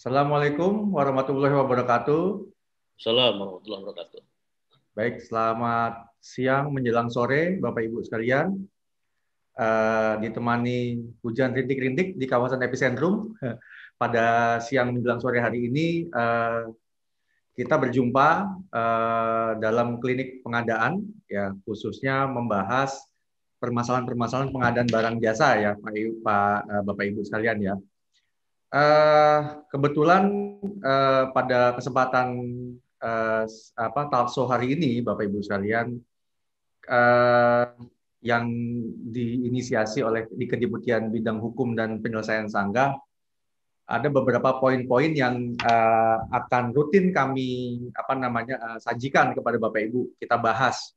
Assalamualaikum warahmatullahi wabarakatuh. Assalamualaikum warahmatullahi wabarakatuh. Baik, selamat siang menjelang sore, Bapak Ibu sekalian. Ditemani hujan rintik-rintik di kawasan epicentrum. Pada siang menjelang sore hari ini, kita berjumpa dalam klinik pengadaan, ya khususnya membahas permasalahan-permasalahan pengadaan barang jasa, ya Bapak Ibu sekalian ya. Kebetulan pada kesempatan eh, talkshow hari ini, Bapak Ibu sekalian, eh, yang diinisiasi oleh di Kedeputian Bidang Hukum dan Penyelesaian Sanggah, ada beberapa poin-poin yang akan rutin kami sajikan kepada Bapak Ibu, kita bahas.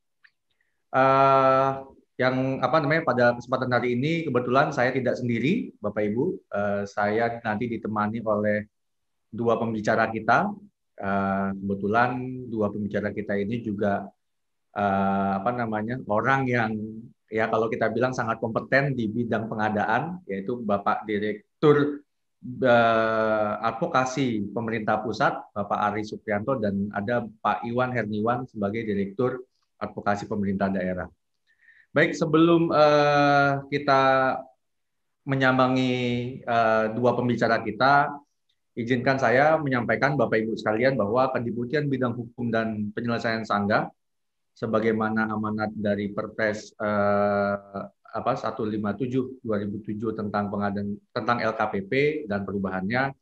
Eh, yang pada kesempatan hari ini kebetulan saya tidak sendiri, Bapak Ibu. Saya nanti ditemani oleh dua pembicara kita. Kebetulan dua pembicara kita ini juga orang yang ya kalau kita bilang sangat kompeten di bidang pengadaan, yaitu Bapak Direktur Advokasi Pemerintah Pusat, Bapak Aris Suprianto, dan ada Pak Iwan Herniwan sebagai Direktur Advokasi Pemerintah Daerah. Baik, sebelum kita menyambangi dua pembicara kita, izinkan saya menyampaikan Bapak Ibu sekalian bahwa Kedeputian Bidang Hukum dan Penyelesaian Sanggah sebagaimana amanat dari Perpres 157/2007 tentang pengadaan tentang LKPP dan perubahannya,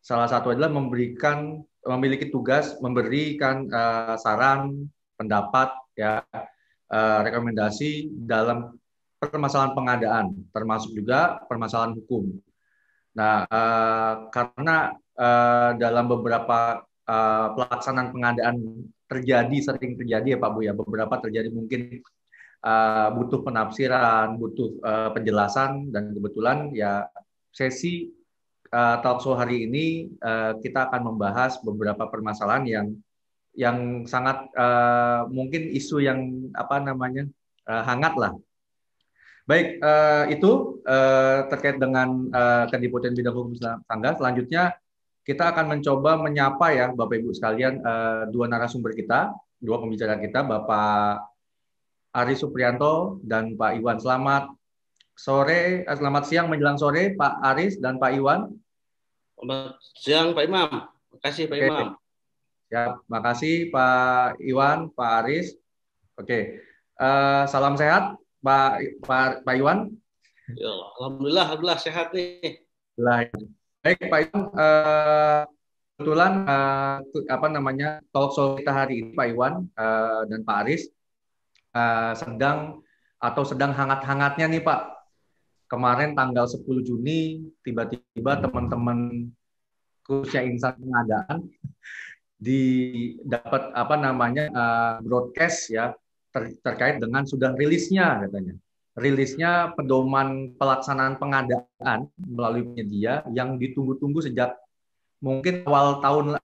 salah satu adalah memiliki tugas memberikan saran, pendapat, ya, rekomendasi dalam permasalahan pengadaan, termasuk juga permasalahan hukum. Nah, karena dalam beberapa pelaksanaan pengadaan sering terjadi ya Pak Bu ya, beberapa terjadi mungkin butuh penafsiran, butuh penjelasan, dan kebetulan ya sesi talkshow hari ini kita akan membahas beberapa permasalahan yang sangat mungkin isu yang hangat lah. Baik, itu terkait dengan Kedeputian Bidang Hukum Sanggah. Selanjutnya kita akan mencoba menyapa ya Bapak Ibu sekalian dua narasumber kita, dua pembicara kita, Bapak Aris Suprianto dan Pak Iwan. Selamat siang menjelang sore Pak Aris dan Pak Iwan. Selamat siang Pak Imam. Terima kasih Pak Oke, Imam. ya, makasih Pak Iwan, Pak Aris. Oke, salam sehat Pak Iwan. Ya, alhamdulillah sehat nih. Baik Pak Iwan, kebetulan talkshow kita hari ini Pak Iwan dan Pak Aris sedang hangat-hangatnya nih Pak. Kemarin tanggal 10 Juni tiba-tiba teman-teman khususnya insan pengadaan dapat broadcast ya terkait dengan sudah rilisnya katanya. Rilisnya pedoman pelaksanaan pengadaan melalui penyedia yang ditunggu-tunggu sejak mungkin awal tahun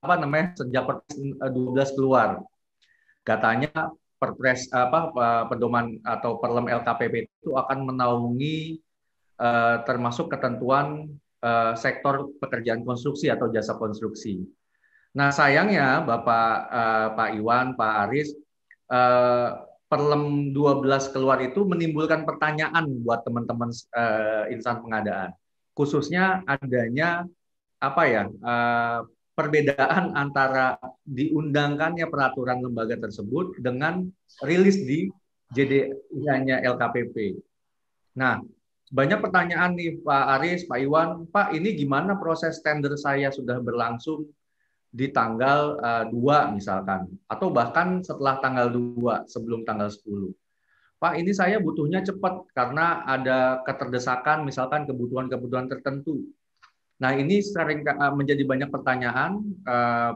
sejak Perpres 12 keluar. Katanya pedoman atau Perlem LKPP itu akan menaungi termasuk ketentuan sektor pekerjaan konstruksi atau jasa konstruksi. Nah, sayangnya Pak Iwan, Pak Aris, Perlem 12 keluar itu menimbulkan pertanyaan buat teman-teman insan pengadaan. Khususnya adanya perbedaan antara diundangkannya peraturan lembaga tersebut dengan rilis di JDI-nya LKPP. Nah, banyak pertanyaan nih Pak Aris, Pak Iwan, Pak ini gimana proses tender saya sudah berlangsung di tanggal 2 misalkan, atau bahkan setelah tanggal 2 sebelum tanggal 10. Pak ini saya butuhnya cepat karena ada keterdesakan misalkan kebutuhan-kebutuhan tertentu. Nah ini sering menjadi banyak pertanyaan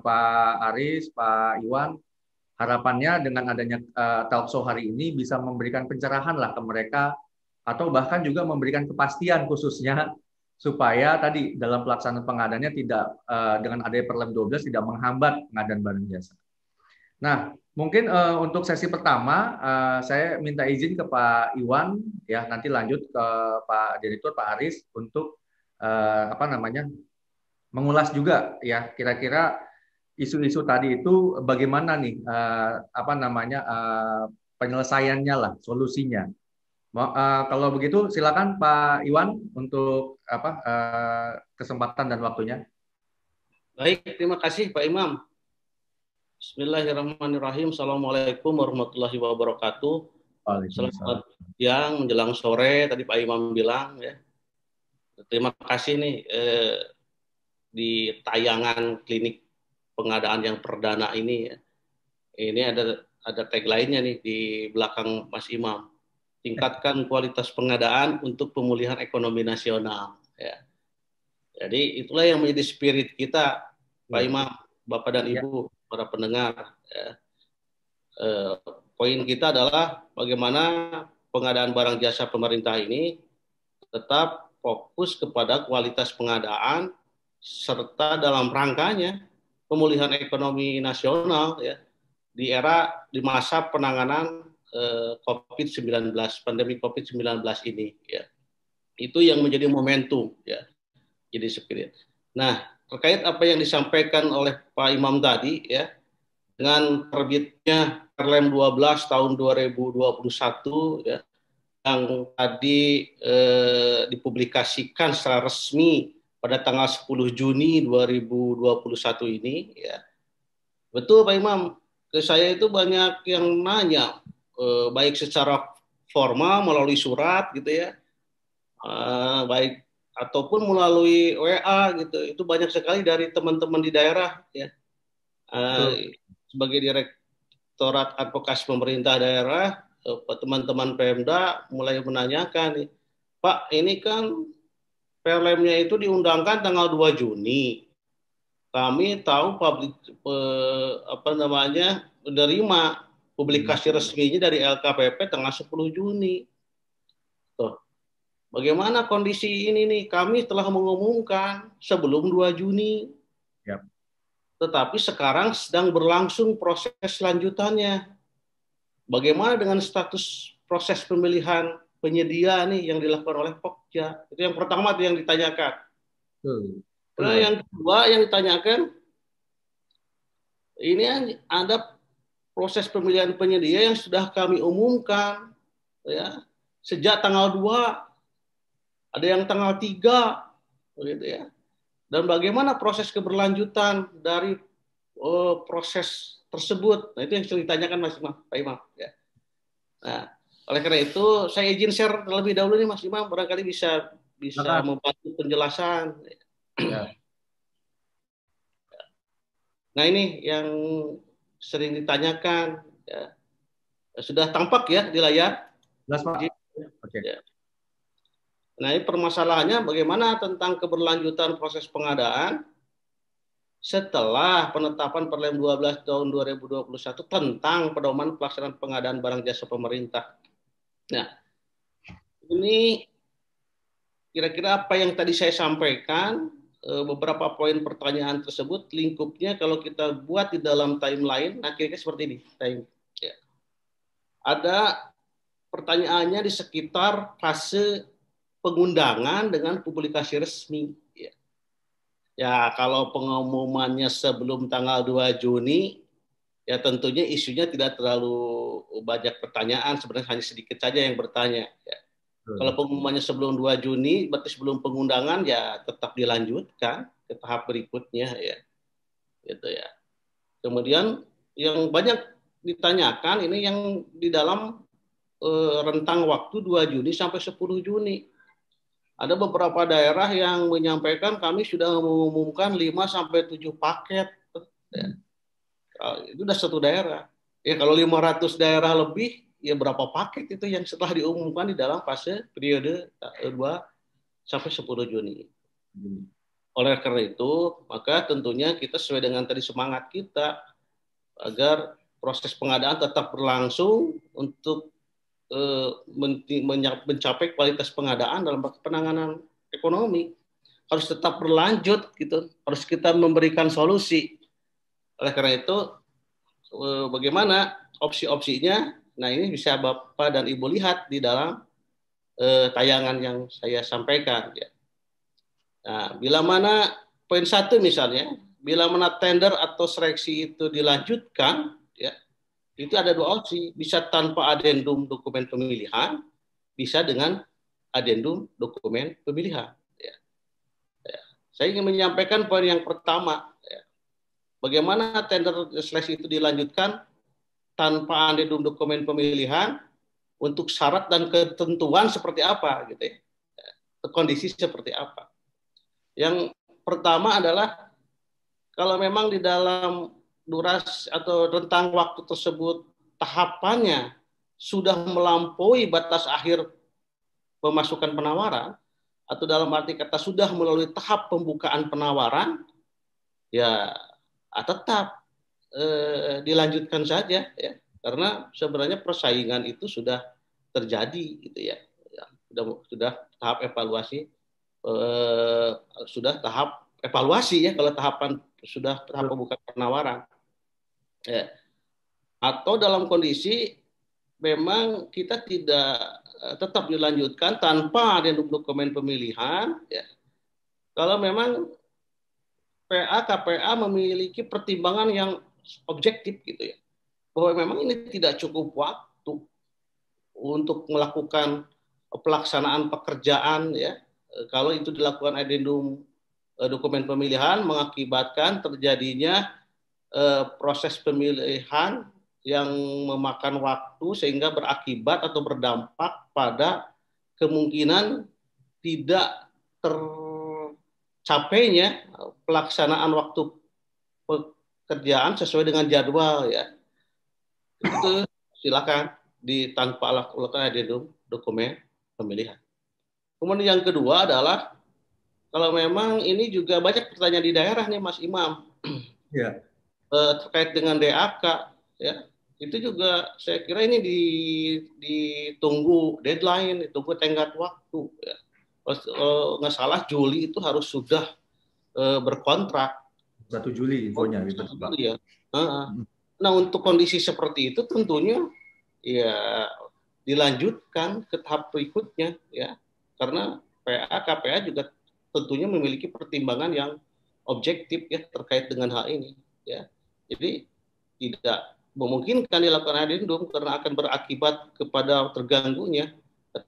Pak Aris, Pak Iwan. Harapannya dengan adanya talkshow hari ini bisa memberikan pencerahan lah ke mereka atau bahkan juga memberikan kepastian khususnya supaya tadi dalam pelaksanaan pengadaannya tidak dengan adanya Perlem 12 tidak menghambat pengadaan barang jasa. Nah, mungkin untuk sesi pertama saya minta izin ke Pak Iwan ya, nanti lanjut ke Pak Direktur Pak Aris untuk mengulas juga ya kira-kira isu-isu tadi itu bagaimana nih penyelesaiannya lah, solusinya. Kalau begitu silakan Pak Iwan untuk kesempatan dan waktunya. Baik, terima kasih Pak Imam. Bismillahirrahmanirrahim. Assalamualaikum warahmatullahi wabarakatuh. Waalaikumsalam. Selamat siang menjelang sore. Tadi Pak Imam bilang ya. Terima kasih nih di tayangan klinik pengadaan yang perdana ini ya. Ini ada tagline-nya nih di belakang Mas Imam. Tingkatkan kualitas pengadaan untuk pemulihan ekonomi nasional ya. Jadi itulah yang menjadi spirit kita, Pak Imam, Bapak dan Ibu, para pendengar. Ya. Poin kita adalah bagaimana pengadaan barang jasa pemerintah ini tetap fokus kepada kualitas pengadaan serta dalam rangkanya pemulihan ekonomi nasional ya di masa penanganan COVID-19, pandemi COVID-19 ini ya. Itu yang menjadi momentum ya. Jadi spirit. Nah, terkait apa yang disampaikan oleh Pak Imam tadi ya, dengan terbitnya Perlem 12 tahun 2021 ya, yang tadi dipublikasikan secara resmi pada tanggal 10 Juni 2021 ini ya. Betul Pak Imam, ke saya itu banyak yang nanya baik secara formal melalui surat gitu ya. Baik ataupun melalui WA gitu, itu banyak sekali dari teman-teman di daerah ya. Sebagai Direktorat Advokasi Pemerintah Daerah, teman-teman Pemda mulai menanyakan nih, Pak, ini kan Perlemnya itu diundangkan tanggal 2 Juni. Kami tahu menerima publikasi resminya dari LKPP tanggal 10 Juni. Tuh. Bagaimana kondisi ini nih? Kami telah mengumumkan sebelum 2 Juni. Yep. Tetapi sekarang sedang berlangsung proses lanjutannya. Bagaimana dengan status proses pemilihan penyedia nih yang dilakukan oleh Pokja? Itu yang pertama yang ditanyakan. Nah, yang kedua yang ditanyakan, ini ada proses pemilihan penyedia yang sudah kami umumkan ya sejak tanggal 2. Ada yang tanggal 3, begitu ya. Dan bagaimana proses keberlanjutan dari proses tersebut? Nah, itu yang ditanyakan Mas Imam, Pak Imam. Ya. Nah, oleh karena itu saya izin share terlebih dahulu nih Mas Imam, barangkali bisa membantu penjelasan. Ya. Nah ini yang sering ditanyakan. Ya. Sudah tampak ya di layar? Jelas Pak. Oke. Ya. Nah, ini permasalahannya bagaimana tentang keberlanjutan proses pengadaan setelah penetapan Perlem 12 tahun 2021 tentang pedoman pelaksanaan pengadaan barang jasa pemerintah. Nah, ini kira-kira apa yang tadi saya sampaikan, beberapa poin pertanyaan tersebut, lingkupnya kalau kita buat di dalam timeline, nah kira-kira seperti ini. Ya. Ada pertanyaannya di sekitar fase pengundangan dengan publikasi resmi. Ya, kalau pengumumannya sebelum tanggal 2 Juni, ya tentunya isunya tidak terlalu banyak pertanyaan, sebenarnya hanya sedikit saja yang bertanya. Ya. Kalau pengumumannya sebelum 2 Juni, berarti sebelum pengundangan, ya tetap dilanjutkan ke tahap berikutnya. Ya. Gitu ya. Kemudian yang banyak ditanyakan, ini yang di dalam rentang waktu 2 Juni sampai 10 Juni. Ada beberapa daerah yang menyampaikan kami sudah mengumumkan 5-7 paket. Ya. Itu sudah satu daerah. Ya kalau 500 daerah lebih, ya berapa paket itu yang setelah diumumkan di dalam fase periode 2 sampai 10 Juni. Oleh karena itu, maka tentunya kita sesuai dengan tadi semangat kita agar proses pengadaan tetap berlangsung untuk mencapai kualitas pengadaan dalam penanganan ekonomi harus tetap berlanjut gitu, harus kita memberikan solusi. Oleh karena itu bagaimana opsi-opsinya, nah ini bisa Bapak dan Ibu lihat di dalam tayangan yang saya sampaikan ya. Nah, bila mana poin 1 misalnya, bila mana tender atau seleksi itu dilanjutkan, ya, itu ada 2 opsi, bisa tanpa adendum dokumen pemilihan, bisa dengan adendum dokumen pemilihan. Ya. Ya. Saya ingin menyampaikan poin yang pertama, ya. Bagaimana tender seleksi itu dilanjutkan tanpa adendum dokumen pemilihan, untuk syarat dan ketentuan seperti apa, gitu ya, kondisi seperti apa. Yang pertama adalah kalau memang di dalam durasi atau rentang waktu tersebut tahapannya sudah melampaui batas akhir pemasukan penawaran, atau dalam arti kata sudah melalui tahap pembukaan penawaran, ya tetap dilanjutkan saja, ya, karena sebenarnya persaingan itu sudah terjadi, gitu ya, sudah tahap evaluasi, sudah tahap evaluasi, ya, kalau tahapan sudah tahap pembukaan penawaran, ya. Atau dalam kondisi memang kita tidak tetap dilanjutkan tanpa ada dokumen pemilihan, ya, kalau memang PA KPA memiliki pertimbangan yang objektif, gitu ya, bahwa memang ini tidak cukup waktu untuk melakukan pelaksanaan pekerjaan, ya, kalau itu dilakukan adendum dokumen pemilihan mengakibatkan terjadinya proses pemilihan yang memakan waktu sehingga berakibat atau berdampak pada kemungkinan tidak tercapainya pelaksanaan waktu pekerjaan sesuai dengan jadwal, ya. Itu silakan tanpa lakukan adendum dokumen pemilihan. Kemudian yang kedua adalah kalau memang ini juga banyak pertanyaan di daerah nih Mas Imam, Ya. Terkait dengan DAK, ya, itu juga saya kira ini ditunggu deadline, ditunggu tenggat waktu, ya. Nggak salah Juli itu harus sudah berkontrak. 1 Juli infonya gitu, 1 Pak. Juli, ya. Nah, untuk kondisi seperti itu tentunya ya dilanjutkan ke tahap berikutnya, ya, karena PA KPA juga tentunya memiliki pertimbangan yang objektif, ya, terkait dengan hal ini, ya. Jadi tidak memungkinkan dilakukan adendum karena akan berakibat kepada terganggunya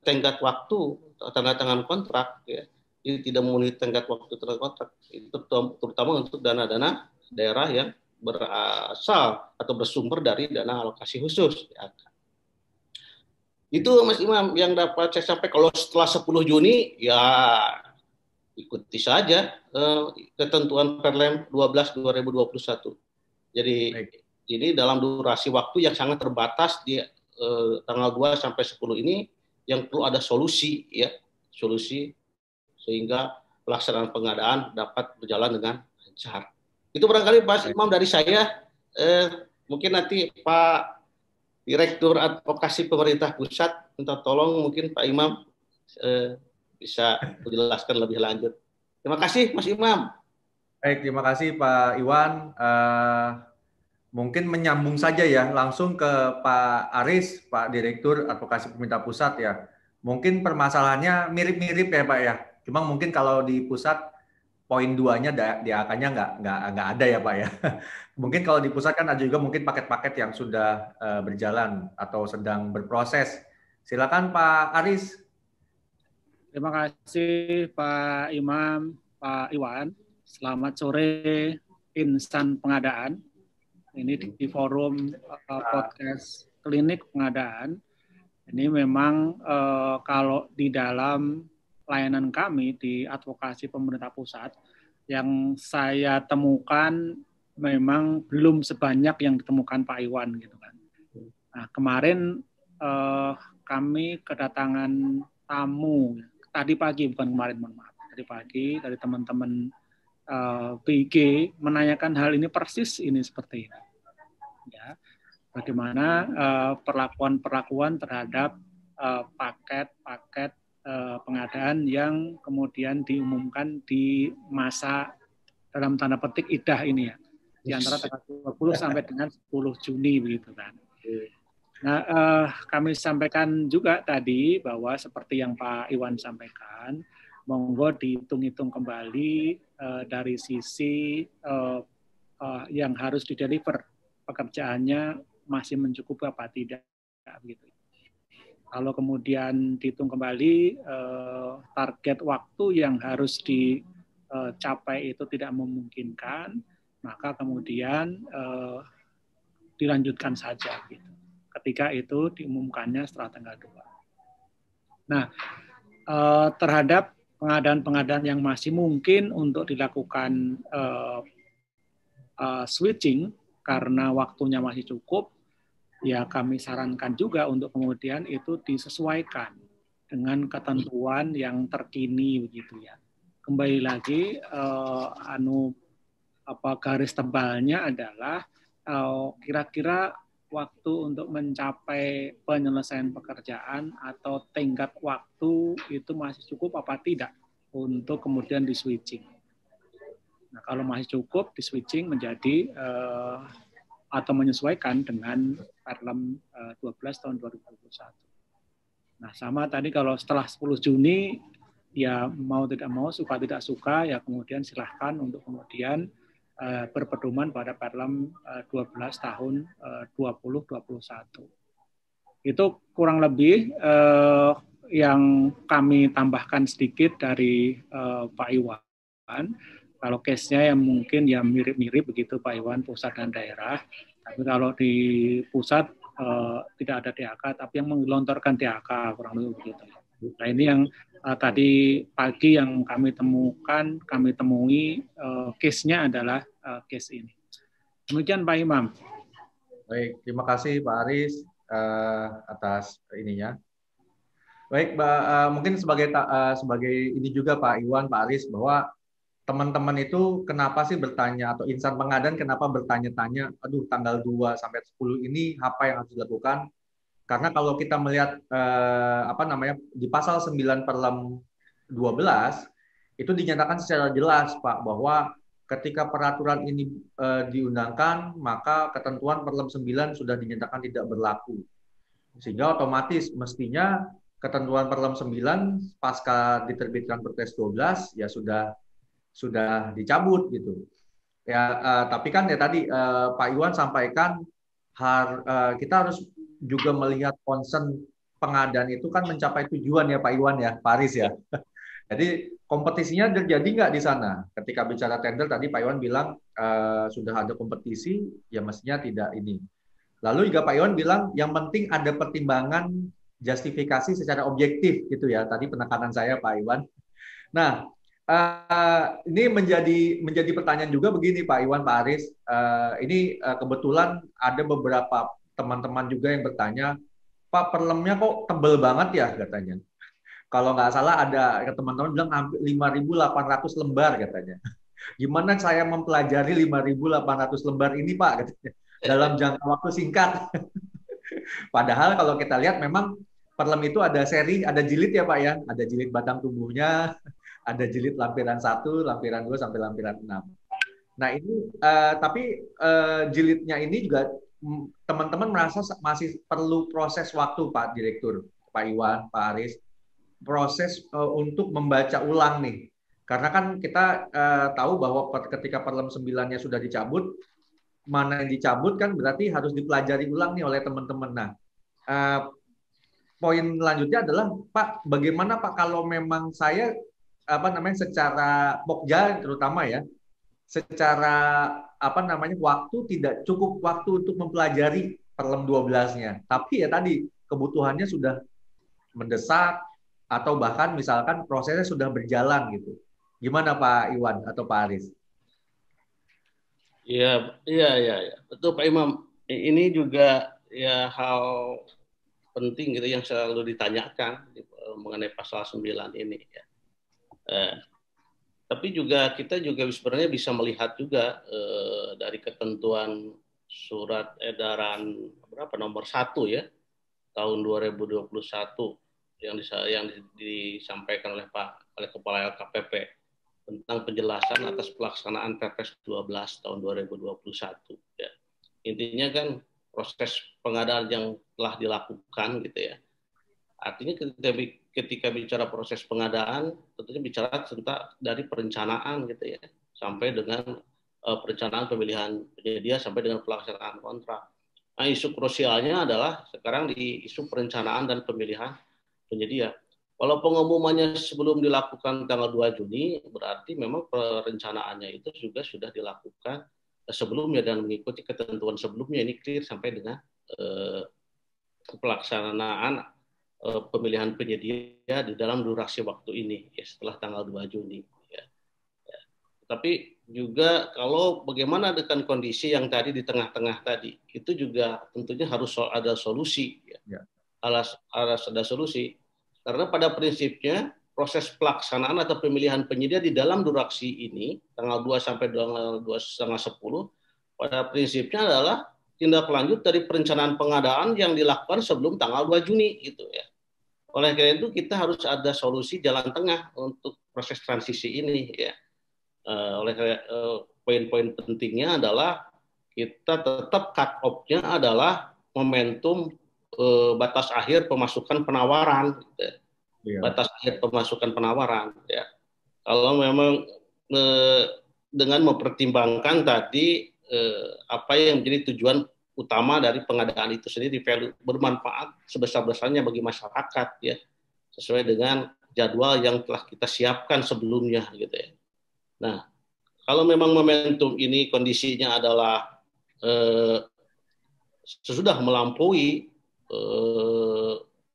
tenggat waktu tanda tangan kontrak, ya. Jadi tidak memenuhi tenggat waktu kontrak, itu terutama untuk dana-dana daerah yang berasal atau bersumber dari dana alokasi khusus, ya. Itu Mas Imam yang dapat saya sampaikan. Kalau setelah 10 Juni ya ikuti saja ketentuan Perlem 12 2021. Jadi ini dalam durasi waktu yang sangat terbatas di tanggal 2 sampai 10 ini yang perlu ada solusi, ya, solusi sehingga pelaksanaan pengadaan dapat berjalan dengan lancar. Itu barangkali Mas Imam dari saya. Mungkin nanti Pak Direktur Advokasi Pemerintah Pusat minta tolong mungkin Pak Imam bisa menjelaskan lebih lanjut. Terima kasih Mas Imam. Baik, terima kasih Pak Iwan. Mungkin menyambung saja ya, langsung ke Pak Aris, Pak Direktur Advokasi Pemerintah Pusat ya. Mungkin permasalahannya mirip-mirip ya Pak ya. Cuma mungkin kalau di pusat poin 2-nya DAK-nya nggak ada ya Pak ya. Mungkin kalau di pusat kan ada juga mungkin paket-paket yang sudah berjalan atau sedang berproses. Silakan Pak Aris. Terima kasih Pak Imam, Pak Iwan. Selamat sore insan pengadaan. Ini di forum podcast klinik pengadaan. Ini memang kalau di dalam layanan kami di advokasi pemerintah pusat, yang saya temukan memang belum sebanyak yang ditemukan Pak Iwan gitu kan. Nah, kemarin kami kedatangan tamu tadi pagi, bukan kemarin, mohon maaf, tadi pagi dari teman-teman BIG menanyakan hal ini persis ini seperti ini. Ya, bagaimana perlakuan terhadap paket-paket pengadaan yang kemudian diumumkan di masa dalam tanda petik idah ini ya, di antara tanggal 20 sampai dengan 10 Juni begitu kan. Nah, kami sampaikan juga tadi bahwa seperti yang Pak Iwan sampaikan, monggo dihitung-hitung kembali dari sisi yang harus dideliver pekerjaannya masih mencukupi apa tidak gitu. Kalau kemudian dihitung kembali target waktu yang harus dicapai itu tidak memungkinkan, maka kemudian dilanjutkan saja gitu. Ketika itu diumumkannya setelah tanggal 2. Nah, terhadap pengadaan-pengadaan yang masih mungkin untuk dilakukan switching karena waktunya masih cukup, ya kami sarankan juga untuk kemudian itu disesuaikan dengan ketentuan yang terkini begitu ya. Kembali lagi garis tebalnya adalah kira-kira waktu untuk mencapai penyelesaian pekerjaan atau tenggat waktu itu masih cukup apa tidak untuk kemudian di switching. Nah, kalau masih cukup di switching menjadi atau menyesuaikan dengan Perlem 12 tahun 2021. Nah, sama tadi kalau setelah 10 Juni ya mau tidak mau, suka tidak suka ya kemudian silahkan untuk kemudian berpedoman pada Perlem 12 tahun 2021. Itu kurang lebih yang kami tambahkan sedikit dari Pak Iwan. Kalau case-nya yang mungkin ya mirip-mirip begitu Pak Iwan, pusat dan daerah. Tapi kalau di pusat tidak ada DHK, tapi yang menggelontorkan DHK kurang lebih begitu. Nah ini yang tadi pagi yang kami temui case-nya adalah case ini. Demikian Pak Imam. Baik, terima kasih Pak Aris atas ininya. Baik, mungkin sebagai ini juga Pak Iwan, Pak Aris, bahwa teman-teman itu kenapa sih bertanya, atau insan pengadaan kenapa bertanya-tanya, aduh tanggal 2 sampai 10 ini apa yang harus dilakukan? Karena kalau kita melihat di pasal 9 Perlem 12 itu dinyatakan secara jelas Pak bahwa ketika peraturan ini diundangkan maka ketentuan Perlem 9 sudah dinyatakan tidak berlaku. Sehingga otomatis mestinya ketentuan Perlem 9 pasca diterbitkan Perpres 12 ya sudah dicabut gitu. Ya, tapi kan ya tadi Pak Iwan sampaikan kita harus juga melihat concern pengadaan itu kan mencapai tujuan ya Pak Iwan ya, Pak Aris ya. Jadi kompetisinya terjadi nggak di sana? Ketika bicara tender tadi Pak Iwan bilang sudah ada kompetisi, ya mestinya tidak ini. Lalu juga Pak Iwan bilang yang penting ada pertimbangan justifikasi secara objektif gitu ya. Tadi penekanan saya Pak Iwan. Nah, ini menjadi pertanyaan juga begini Pak Iwan, Pak Aris. Ini kebetulan ada beberapa teman-teman juga yang bertanya, Pak Perlemnya kok tebel banget ya katanya. Kalau nggak salah ada teman-teman bilang hampir 5.800 lembar katanya. Gimana saya mempelajari 5.800 lembar ini Pak katanya, dalam jangka waktu singkat. Padahal kalau kita lihat memang Perlem itu ada seri, ada jilid ya Pak ya, ada jilid batang tubuhnya, ada jilid lampiran 1, lampiran 2 sampai lampiran 6. Nah ini tapi jilidnya ini juga teman-teman merasa masih perlu proses waktu Pak Direktur, Pak Iwan, Pak Aris, proses untuk membaca ulang nih. Karena kan kita tahu bahwa ketika Perlem 9-nya sudah dicabut, mana yang dicabut kan berarti harus dipelajari ulang nih oleh teman-teman. Nah, poin selanjutnya adalah Pak, bagaimana Pak kalau memang saya secara Pokja terutama ya, secara waktu tidak cukup waktu untuk mempelajari Perlem 12-nya. Tapi ya tadi kebutuhannya sudah mendesak atau bahkan misalkan prosesnya sudah berjalan gitu. Gimana Pak Iwan atau Pak Aris? Iya, betul Pak Imam. Ini juga ya hal penting gitu yang selalu ditanyakan mengenai pasal 9 ini ya. Tapi juga kita juga sebenarnya bisa melihat juga dari ketentuan surat edaran nomor 1 ya tahun 2021 yang disampaikan oleh Kepala LKPP tentang penjelasan atas pelaksanaan Perpres 12 tahun 2021 ya. Intinya kan proses pengadaan yang telah dilakukan gitu ya. Artinya ketika bicara proses pengadaan, tentunya bicara tentang dari perencanaan gitu ya, sampai dengan perencanaan pemilihan penyedia sampai dengan pelaksanaan kontrak. Nah, isu krusialnya adalah sekarang di isu perencanaan dan pemilihan penyedia. Kalau pengumumannya sebelum dilakukan tanggal 2 Juni, berarti memang perencanaannya itu juga sudah dilakukan sebelumnya dan mengikuti ketentuan sebelumnya, ini clear sampai dengan pelaksanaan pemilihan penyedia di dalam durasi waktu ini ya, setelah tanggal 2 Juni. Ya. Ya. Tapi juga kalau bagaimana dengan kondisi yang tadi di tengah-tengah tadi, itu juga tentunya harus ada solusi. Ya. Harus ada solusi. Karena pada prinsipnya proses pelaksanaan atau pemilihan penyedia di dalam durasi ini, tanggal 2 sampai tanggal 2 setengah 10, pada prinsipnya adalah tindak lanjut dari perencanaan pengadaan yang dilakukan sebelum tanggal 2 Juni gitu ya. Oleh karena itu kita harus ada solusi jalan tengah untuk proses transisi ini ya. Poin-poin pentingnya adalah kita tetap cut off-nya adalah momentum batas akhir pemasukan penawaran. Gitu ya. Ya. Batas akhir pemasukan penawaran. Ya. Kalau memang dengan mempertimbangkan tadi apa yang menjadi tujuan utama dari pengadaan itu sendiri, value bermanfaat sebesar-besarnya bagi masyarakat ya, sesuai dengan jadwal yang telah kita siapkan sebelumnya gitu ya. Nah, kalau memang momentum ini kondisinya adalah sesudah melampaui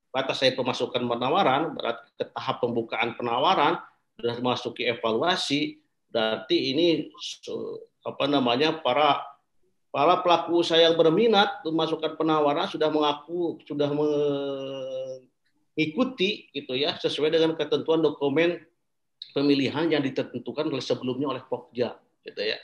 batas akhir pemasukan penawaran, berarti ke tahap pembukaan penawaran sudah memasuki evaluasi, berarti ini para pelaku usaha yang berminat memasukkan penawaran sudah mengikuti gitu ya, sesuai dengan ketentuan dokumen pemilihan yang ditentukan sebelumnya oleh Pokja gitu ya.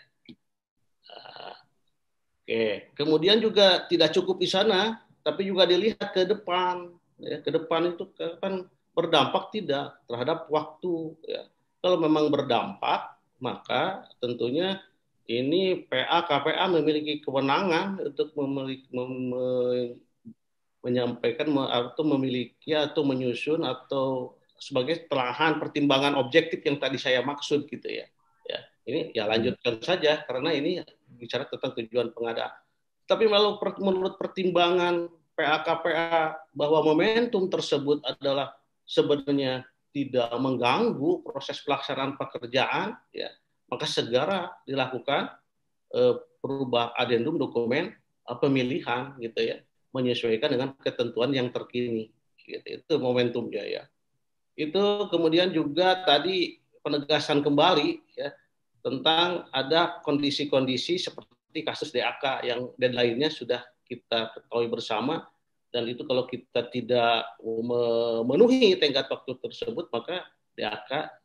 Oke, kemudian juga tidak cukup di sana, tapi juga dilihat ke depan ya, ke depan itu kan berdampak tidak terhadap waktu ya. Kalau memang berdampak, maka tentunya ini PA KPA memiliki kewenangan untuk menyampaikan atau memiliki atau menyusun atau sebagai telahan pertimbangan objektif yang tadi saya maksud gitu ya. Ya, ini ya lanjutkan saja karena ini bicara tentang tujuan pengadaan. Tapi menurut pertimbangan PA KPA bahwa momentum tersebut adalah sebenarnya tidak mengganggu proses pelaksanaan pekerjaan ya, maka segera dilakukan perubah adendum dokumen pemilihan gitu ya, menyesuaikan dengan ketentuan yang terkini gitu. Itu momentumnya ya. Itu kemudian juga tadi penegasan kembali ya tentang ada kondisi-kondisi seperti kasus DAK yang deadline-nya sudah kita ketahui bersama, dan itu kalau kita tidak memenuhi tenggat waktu tersebut maka DAK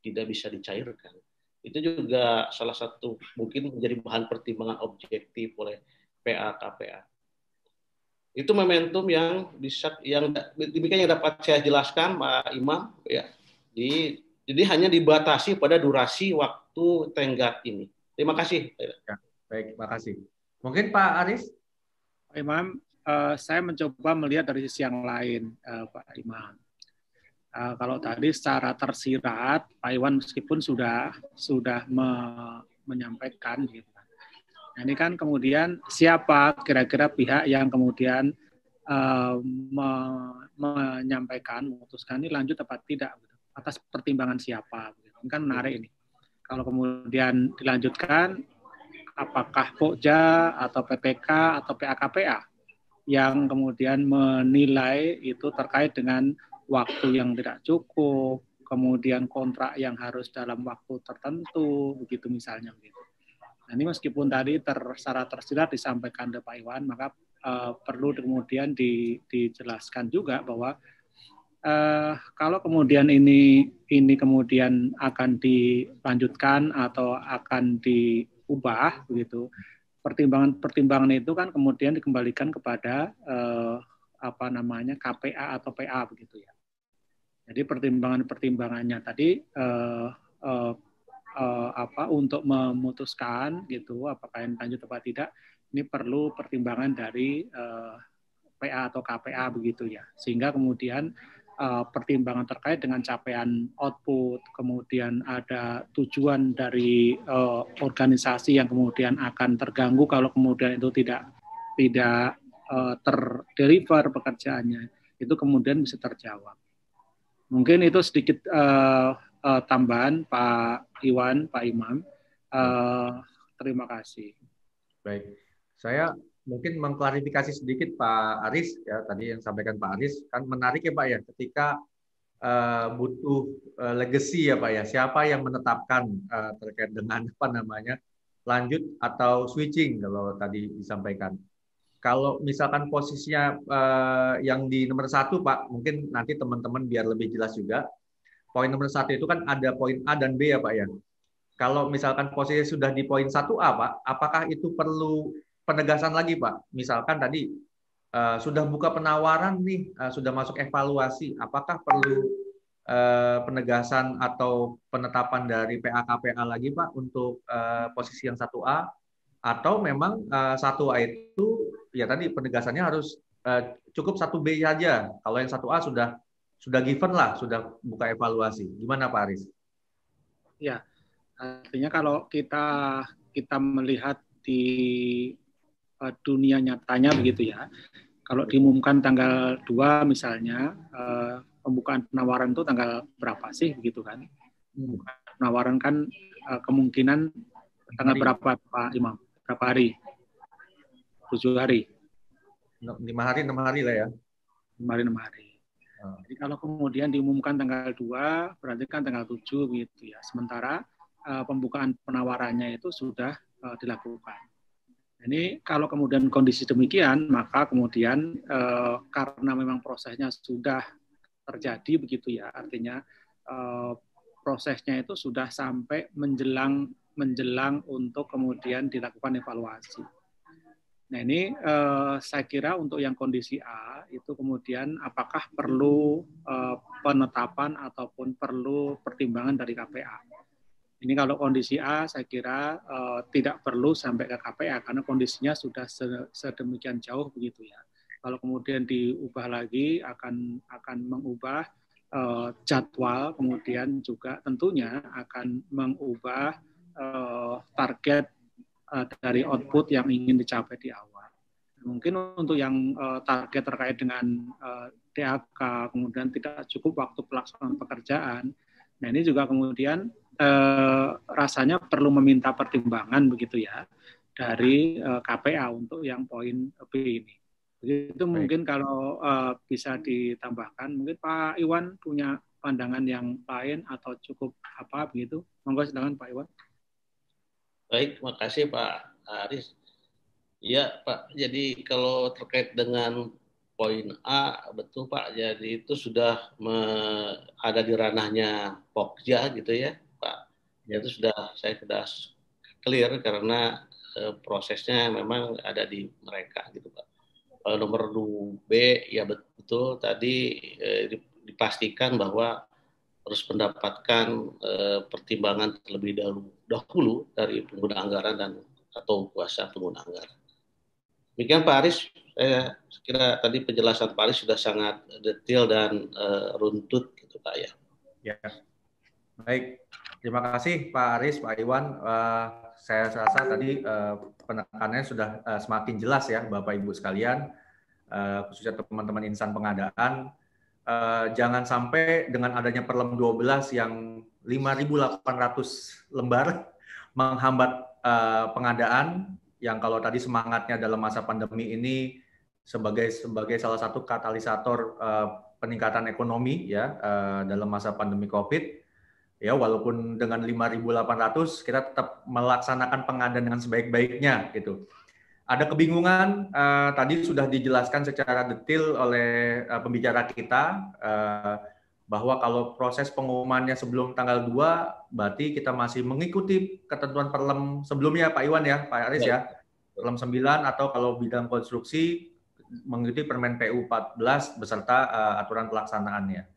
tidak bisa dicairkan. Itu juga salah satu mungkin menjadi bahan pertimbangan objektif oleh PA KPA. Itu momentum yang demikian yang dapat saya jelaskan Pak Imam ya. Jadi hanya dibatasi pada durasi waktu tenggat ini. Terima kasih. Ya, baik, terima kasih. Mungkin Pak Aris? Pak Imam, saya mencoba melihat dari sisi yang lain, Pak Imam. Kalau tadi secara tersirat, Pak Iwan meskipun sudah menyampaikan, gitu. Nah, ini kan kemudian siapa kira-kira pihak yang kemudian menyampaikan, memutuskan ini lanjut apa tidak, gitu. Atas pertimbangan siapa. Gitu. Ini kan menarik ini. Kalau kemudian dilanjutkan, apakah Pokja atau PPK atau PAKPA yang kemudian menilai itu terkait dengan waktu yang tidak cukup, kemudian kontrak yang harus dalam waktu tertentu, begitu misalnya. Nah, ini meskipun tadi secara tersirat disampaikan oleh Pak Iwan, maka perlu kemudian dijelaskan juga bahwa kalau kemudian ini kemudian akan dilanjutkan atau akan diubah, begitu, pertimbangan itu kan kemudian dikembalikan kepada KPA atau PA begitu ya. Jadi pertimbangannya tadi untuk memutuskan gitu apakah yang lanjut atau tidak, ini perlu pertimbangan dari PA atau KPA begitu ya. Sehingga kemudian pertimbangan terkait dengan capaian output, kemudian ada tujuan dari organisasi yang kemudian akan terganggu kalau kemudian itu tidak terdeliver pekerjaannya, itu kemudian bisa terjawab. Mungkin itu sedikit tambahan Pak Iwan, Pak Imam. Terima kasih. Baik, saya mungkin mengklarifikasi sedikit Pak Aris ya, tadi yang sampaikan Pak Aris kan menarik ya Pak ya, ketika butuh legacy ya Pak ya, siapa yang menetapkan terkait dengan apa namanya lanjut atau switching kalau tadi disampaikan. Kalau misalkan posisinya yang di nomor 1 Pak, mungkin nanti teman-teman biar lebih jelas juga. Poin nomor 1 itu kan ada poin A dan B ya Pak ya. Kalau misalkan posisi sudah di poin 1A Pak, apakah itu perlu penegasan lagi Pak? Misalkan tadi sudah buka penawaran nih, sudah masuk evaluasi, apakah perlu penegasan atau penetapan dari PA-KPA lagi Pak untuk posisi yang 1A? Atau memang 1A itu ya tadi penegasannya harus cukup 1B saja. Kalau yang 1A sudah given lah, sudah buka evaluasi. Gimana Pak Aris? Ya, artinya kalau kita melihat di dunia nyatanya begitu ya, kalau diumumkan tanggal 2 misalnya, pembukaan penawaran itu tanggal berapa sih begitu kan? Penawaran kan kemungkinan tanggal berapa Pak Imam? Berapa hari? 7 hari? 5 hari, 6 hari lah ya. 5 hari, 6 hari. Jadi kalau kemudian diumumkan tanggal 2, berarti kan tanggal 7 gitu ya. Sementara pembukaan penawarannya itu sudah dilakukan. Ini kalau kemudian kondisi demikian, maka kemudian karena memang prosesnya sudah terjadi begitu ya, artinya prosesnya itu sudah sampai menjelang untuk kemudian dilakukan evaluasi. Nah ini saya kira untuk yang kondisi A itu kemudian apakah perlu penetapan ataupun perlu pertimbangan dari KPA. Ini kalau kondisi A saya kira tidak perlu sampai ke KPA karena kondisinya sudah sedemikian jauh begitu ya. Kalau kemudian diubah lagi akan mengubah jadwal, kemudian juga tentunya akan mengubah target dari output yang ingin dicapai di awal. Mungkin untuk yang target terkait dengan DAK, kemudian tidak cukup waktu pelaksanaan pekerjaan, nah ini juga kemudian rasanya perlu meminta pertimbangan begitu ya dari KPA untuk yang poin B ini. Begitu mungkin kalau bisa ditambahkan, mungkin Pak Iwan punya pandangan yang lain atau cukup apa begitu? Monggo silakan Pak Iwan. Baik, terima kasih Pak Aris. Ya Pak, jadi kalau terkait dengan poin A, betul Pak, jadi itu sudah ada di ranahnya Pokja gitu ya Pak. Itu saya sudah clear karena prosesnya memang ada di mereka gitu Pak. Kalau nomor 2B ya betul tadi dipastikan bahwa harus mendapatkan pertimbangan terlebih dahulu dari pengguna anggaran dan atau kuasa pengguna anggaran. Demikian Pak Aris, saya kira tadi penjelasan Pak Aris sudah sangat detail dan runtut gitu Pak ya. Ya. Baik, terima kasih Pak Aris, Pak Iwan. Saya rasa tadi penekanannya sudah semakin jelas ya Bapak Ibu sekalian, khususnya teman-teman insan pengadaan. Jangan sampai dengan adanya Perlem 12 yang 5.800 lembar menghambat pengadaan yang kalau tadi semangatnya dalam masa pandemi ini sebagai salah satu katalisator peningkatan ekonomi ya dalam masa pandemi Covid. Ya, walaupun dengan 5.800 kita tetap melaksanakan pengadaan dengan sebaik-baiknya gitu. Ada kebingungan, tadi sudah dijelaskan secara detail oleh pembicara kita, bahwa kalau proses pengumumannya sebelum tanggal 2, berarti kita masih mengikuti ketentuan Perlem sebelumnya Pak Iwan ya, Pak Aris ya. Perlem 9 atau kalau bidang konstruksi mengikuti Permen PU 14 beserta aturan pelaksanaannya.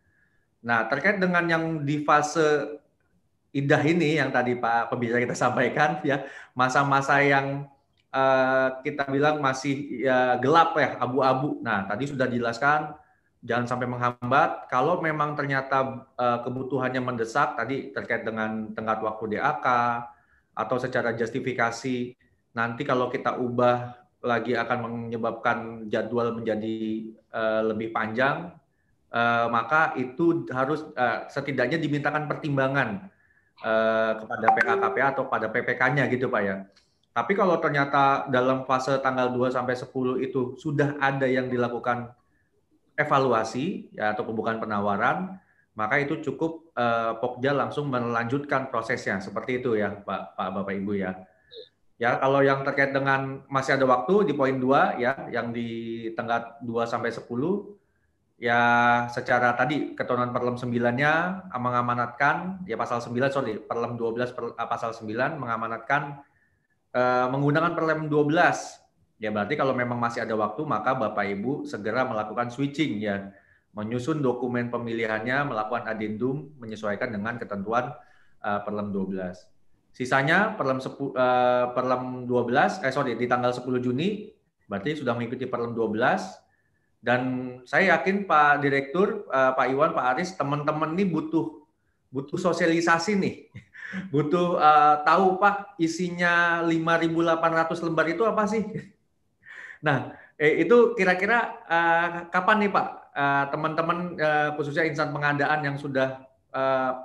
Nah, terkait dengan yang di fase indah ini yang tadi Pak pembicara kita sampaikan ya, masa-masa yang kita bilang masih ya, gelap ya, abu-abu. Nah, tadi sudah dijelaskan, jangan sampai menghambat. Kalau memang ternyata kebutuhannya mendesak, tadi terkait dengan tenggat waktu DAK, atau secara justifikasi, nanti kalau kita ubah lagi akan menyebabkan jadwal menjadi lebih panjang, maka itu harus setidaknya dimintakan pertimbangan kepada PKKPA atau pada PPK-nya gitu Pak ya. Tapi kalau ternyata dalam fase tanggal 2 sampai 10 itu sudah ada yang dilakukan evaluasi ya, atau pembukaan penawaran, maka itu cukup Pokja langsung melanjutkan prosesnya seperti itu ya Pak Bapak Ibu ya. Ya, kalau yang terkait dengan masih ada waktu di poin 2 ya, yang di tenggat 2 sampai 10 ya, secara tadi ketentuan Perlem 9-nya mengamanatkan ya pasal 9 Perlem 12 pasal 9 mengamanatkan menggunakan Perlem 12. Ya berarti kalau memang masih ada waktu maka Bapak Ibu segera melakukan switching ya, menyusun dokumen pemilihannya, melakukan adendum menyesuaikan dengan ketentuan Perlem 12. Sisanya Perlem 12 di tanggal 10 Juni berarti sudah mengikuti Perlem 12. Dan saya yakin Pak Direktur, Pak Iwan, Pak Aris, teman-teman ini butuh sosialisasi nih. Butuh tahu Pak, isinya 5.800 lembar itu apa sih? Nah, itu kira-kira kapan nih Pak, teman-teman khususnya insan pengadaan yang sudah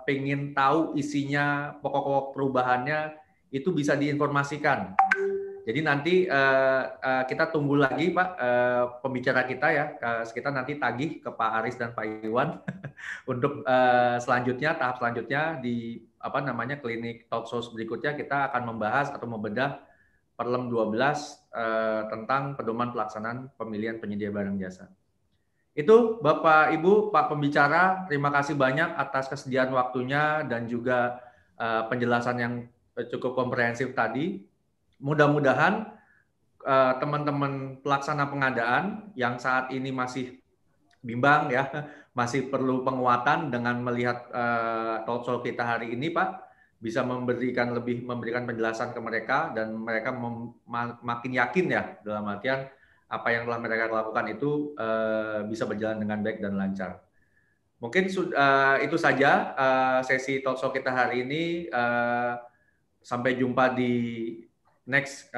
pengen tahu isinya, pokok-pokok perubahannya, itu bisa diinformasikan. Jadi nanti kita tunggu lagi Pak pembicara kita ya, kita nanti tagih ke Pak Aris dan Pak Iwan untuk selanjutnya, tahap selanjutnya di klinik talk show berikutnya kita akan membahas atau membedah Perlem 12 tentang pedoman pelaksanaan pemilihan penyedia barang jasa. Itu Bapak Ibu, Pak pembicara, terima kasih banyak atas kesediaan waktunya dan juga penjelasan yang cukup komprehensif tadi. Mudah-mudahan teman-teman pelaksana pengadaan yang saat ini masih bimbang ya, masih perlu penguatan dengan melihat talk show kita hari ini Pak, bisa memberikan penjelasan ke mereka dan mereka makin yakin ya dalam artian apa yang telah mereka lakukan itu bisa berjalan dengan baik dan lancar. Mungkin itu saja sesi talk show kita hari ini. Sampai jumpa di next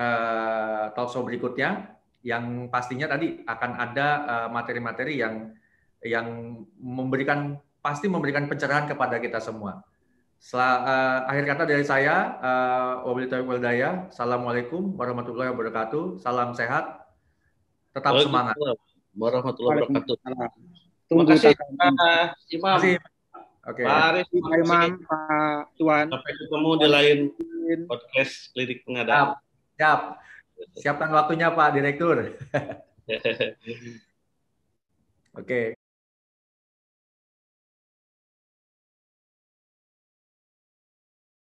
talk show berikutnya yang pastinya tadi akan ada materi-materi yang pasti memberikan pencerahan kepada kita semua. Akhir kata dari saya, wabillahi taufiq wal hidayah. Assalamualaikum warahmatullahi wabarakatuh. Salam sehat, tetap semangat. Warahmatullahi wabarakatuh. Terima kasih Pak Imam. Oke. Pak Aris, Pak Imam, Pak Iwan. Sampai ketemu di lain podcast Klinik Pengadaan. Siap. Siapkan waktunya Pak Direktur. Oke.